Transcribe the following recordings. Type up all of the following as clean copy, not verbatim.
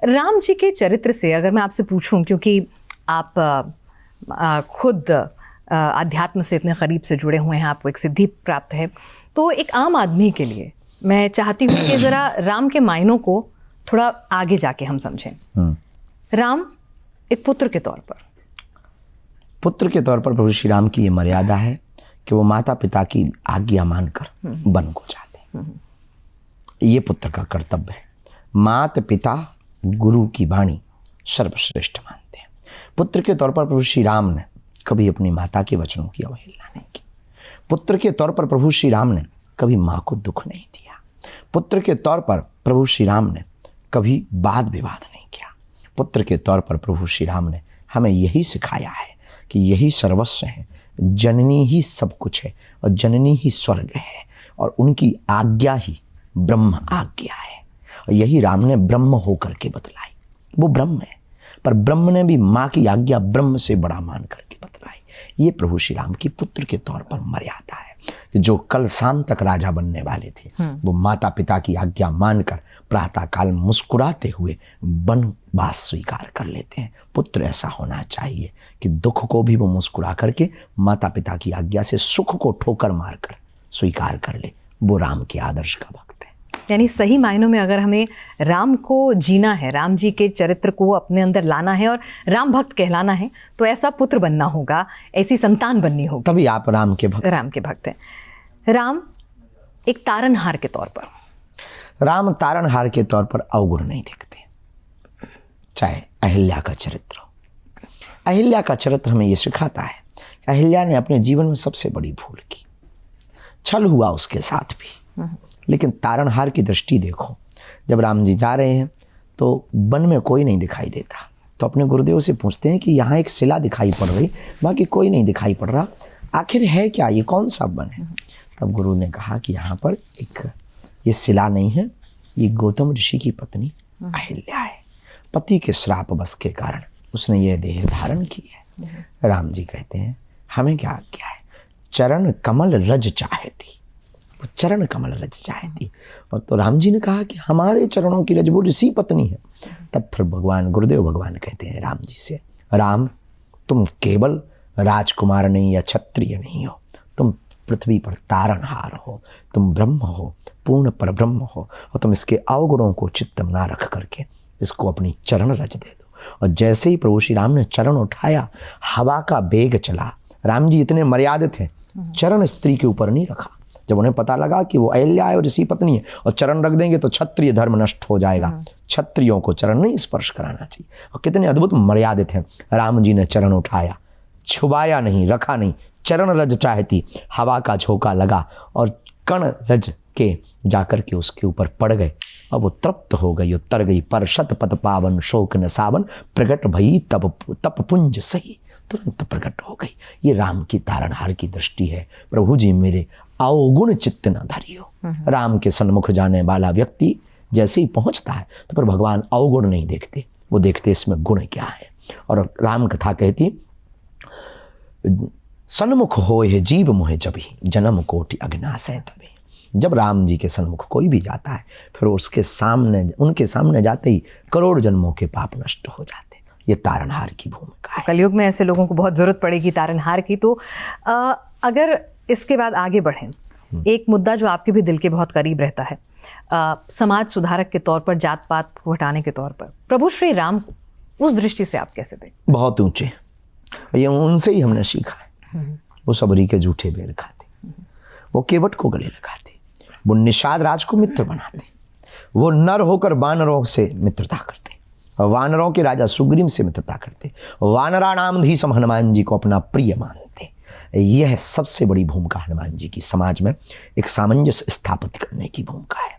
राम जी के चरित्र से अगर मैं आपसे पूछूं, क्योंकि आप खुद अध्यात्म से इतने करीब से जुड़े हुए हैं, आपको एक सिद्धि प्राप्त है, तो एक आम आदमी के लिए मैं चाहती हूँ कि ज़रा राम के मायनों को थोड़ा आगे जाके हम समझें। राम एक पुत्र के तौर पर प्रभु श्री राम की ये मर्यादा है कि वो माता पिता की आज्ञा मानकर वन को जाते हैं। ये पुत्र का कर्तव्य है। माता पिता गुरु की वाणी सर्वश्रेष्ठ मानते हैं। पुत्र के तौर पर प्रभु श्री राम ने कभी अपनी माता के वचनों की अवहेलना नहीं की। पुत्र के तौर पर प्रभु श्री राम ने कभी माँ को दुख नहीं दिया। पुत्र के तौर पर प्रभु श्री राम ने कभी वाद विवाद नहीं किया। पुत्र के तौर पर प्रभु श्री राम ने हमें यही सिखाया है कि यही सर्वस्व है, जननी ही सब कुछ है और जननी ही स्वर्ग है और उनकी आज्ञा ही ब्रह्म आज्ञा है। और यही राम ने ब्रह्म होकर के बतलाई। वो ब्रह्म है, पर ब्रह्म ने भी माँ की आज्ञा ब्रह्म से बड़ा मान करके बतलाई। ये प्रभु श्री राम की पुत्र के तौर पर मर्यादा है कि जो कल शाम तक राजा बनने वाले थे वो माता पिता की आज्ञा मानकर प्रातः काल मुस्कुराते हुए वनवास स्वीकार कर लेते हैं। पुत्र ऐसा होना चाहिए कि दुख को भी वो मुस्कुरा करके माता पिता की आज्ञा से सुख को ठोकर मारकर स्वीकार कर ले। वो राम के आदर्श का भक्त है। यानी सही मायनों में अगर हमें राम को जीना है, राम जी के चरित्र को अपने अंदर लाना है और राम भक्त कहलाना है, तो ऐसा पुत्र बनना होगा, ऐसी संतान बननी होगी, तभी आप राम के भक्त हैं। राम एक तारनहार के तौर पर, राम तारनहार के तौर पर अवगुण नहीं दिखते। चाहे अहिल्या का चरित्र, अहिल्या का चरित्र हमें यह सिखाता है कि अहिल्या ने अपने जीवन में सबसे बड़ी भूल की। छल हुआ उसके साथ भी, लेकिन तारनहार की दृष्टि देखो। जब राम जी जा रहे हैं तो वन में कोई नहीं दिखाई देता, तो अपने गुरुदेव से पूछते हैं कि यहाँ एक शिला दिखाई पड़ रही, बाकी कोई नहीं दिखाई पड़ रहा, आखिर है क्या, ये कौन सा वन है? तब गुरु ने कहा कि यहाँ पर ये शिला नहीं है, ये गौतम ऋषि की पत्नी अहिल्या है। पति के श्राप बस के कारण उसने ये देह धारण की है। राम जी कहते हैं हमें क्या आज्ञा है, चरण कमल रज चाहती, वो चरण कमल रज चाहती। और तो राम जी ने कहा कि हमारे चरणों की रज वो ऋषि पत्नी है। तब फिर भगवान गुरुदेव भगवान कहते हैं राम जी से, राम तुम केवल राजकुमार नहीं या क्षत्रिय नहीं हो, तुम पृथ्वी पर तारनहार हो, तुम ब्रह्म हो, पूर्ण परब्रह्म हो, और तुम इसके अवगुणों को चित्त में ना रख करके इसको अपनी चरण रज दे दो। और जैसे ही प्रभु श्री राम ने चरण उठाया, हवा का वेग चला। राम जी इतने मर्यादित हैं, चरण स्त्री के ऊपर नहीं रखा। जब उन्हें पता लगा कि वो अहिल्या है और ऋषि पत्नी है और चरण रख देंगे तो क्षत्रिय धर्म नष्ट हो जाएगा, क्षत्रियों को चरण नहीं स्पर्श कराना चाहिए। और कितने अद्भुत मर्यादित हैं। राम जी ने चरण उठाया, छुबाया नहीं, रखा नहीं, चरण रज चाहती, हवा का झोंका लगा और कण रज के जाकर के उसके ऊपर पड़ गए और वो तृप्त हो गई, उतर गई। पर शत पत पावन शोक न सावन, प्रगट भई तप पुंज सही, तुरंत प्रकट हो गई। ये राम की तारनहार की दृष्टि है। प्रभु जी मेरे अवगुण चित्त न धरियो। राम के सन्मुख जाने वाला व्यक्ति जैसे ही पहुंचता है तो पर भगवान अवगुण नहीं देखते, वो देखते इसमें गुण क्या है। और राम कथा कहती, सन्मुख होए जीव मोहे जभी, जन्म कोटि अज्ञास है तभी। जब राम जी के सन्मुख कोई भी जाता है फिर उनके सामने जाते ही करोड़ जन्मों के पाप नष्ट हो जाते। ये तारनहार की भूमिका है। कलयुग में ऐसे लोगों को बहुत ज़रूरत पड़ेगी तारनहार की। तो अगर इसके बाद आगे बढ़ें, एक मुद्दा जो आपके भी दिल के बहुत करीब रहता है, समाज सुधारक के तौर पर, जात पात को हटाने के तौर पर, प्रभु श्री राम को उस दृष्टि से आप कैसे देखते? बहुत ऊंचे, ये उनसे ही हमने सीखा है। वो सबरी के जूठे बेर खाते, वो केवट को गले लगाते, वो निषाद राज को मित्र बनाते, वो नर होकर वानरों से मित्रता करते, वानरों के राजा सुग्रीव से मित्रता करते, वानरा नाम धीसम हनुमान जी को अपना प्रिय मानते। यह सबसे बड़ी भूमिका हनुमान जी की समाज में एक सामंजस्य स्थापित करने की भूमिका है।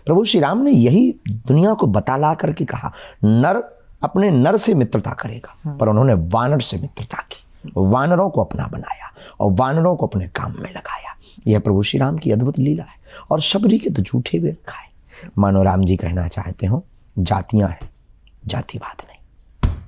प्रभु श्री राम ने यही दुनिया को बतला करके कहा, नर अपने नर से मित्रता करेगा, पर उन्होंने वानर से मित्रता की, वानरों को अपना बनाया और वानरों को अपने काम में लगाया। यह प्रभु श्री राम की अद्भुत लीला है। और शबरी के तो झूठे बेर खाए। मानो राम जी कहना चाहते हो, जातियां हैं, जातिवाद नहीं।